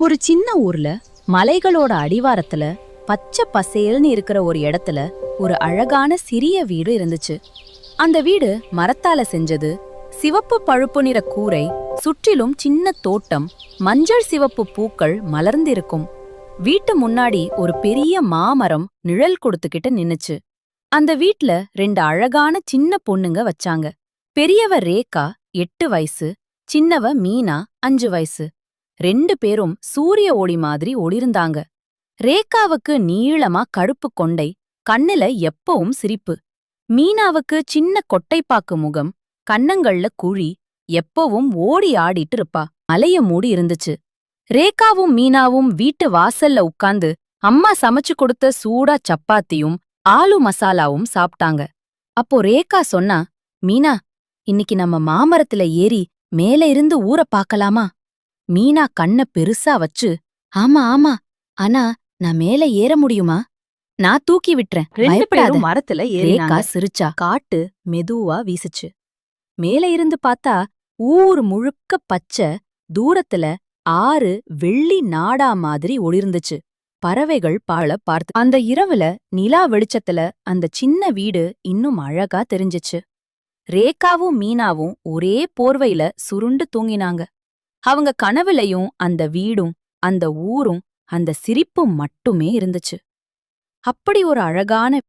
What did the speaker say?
ஒரு சின்ன ஊர்ல மலைகளோட அடிவாரத்துல பச்சை பசேல்னு இருக்கிற ஒரு இடத்துல ஒரு அழகான சிறிய வீடு இருந்துச்சு. அந்த வீடு மரத்தால செஞ்சது. சிவப்பு பழுப்பு நிற கூரை, சுற்றிலும் சின்ன தோட்டம், மஞ்சள் சிவப்பு பூக்கள் மலர்ந்திருக்கும். வீட்டு முன்னாடி ஒரு பெரிய மாமரம் நிழல் கொடுத்துக்கிட்டு நின்னுச்சு. அந்த வீட்ல 2 அழகான சின்ன பொண்ணுங்க வச்சாங்க. பெரியவ ரேகா 8 வயசு, சின்னவ மீனா 5 வயசு. 2 பேரும் சூரிய ஒளி மாதிரி ஒளிர்ந்தாங்க. ரேகாவுக்கு நீளமா கருப்பு கொண்டை, கண்ணுல எப்பவும் சிரிப்பு. மீனாவுக்கு சின்ன கொட்டைப்பாக்கு முகம், கன்னங்கள்ல குழி, எப்பவும் ஓடி ஆடிட்டு இருப்பா. மலைய மூடி இருந்துச்சு. ரேகாவும் மீனாவும் வீட்டு வாசல்ல உட்கார்ந்து அம்மா சமைச்சு கொடுத்த சூடா சப்பாத்தியும் ஆலு மசாலாவும் சாப்பிட்டாங்க. அப்போ ரேகா சொன்னா, மீனா, இன்னைக்கு நம்ம மாமரத்துல ஏறி மேல இருந்து ஊர பாக்கலாமா? மீனா கண்ண பெருசா வச்சு, ஆமா ஆமா, ஆனா நான் மேல ஏற முடியுமா? நான் தூக்கி விட்டுறேன், 2 பயப்படாத. பேரும் மரத்துல ரேகா ஏறினாங்க. சிரிச்சா. காட்டு மெதுவா வீசுச்சு. மேல இருந்து பார்த்தா ஊர் முழுக்க பச்சை, தூரத்துல ஆறு வெள்ளி நாடா மாதிரி ஒளிர்ந்துச்சு. பறவைகள் பாழ பார்த்து. அந்த இரவுல நிலா வெளிச்சத்துல அந்த சின்ன வீடு இன்னும் அழகா தெரிஞ்சுச்சு. ரேகாவும் மீனாவும் ஒரே போர்வையில சுருண்டு தூங்கினாங்க. அவங்க கனவுலயும் அந்த வீடும், அந்த ஊரும், அந்த சிரிப்பும் மட்டுமே இருந்துச்சு. அப்படி ஒரு அழகான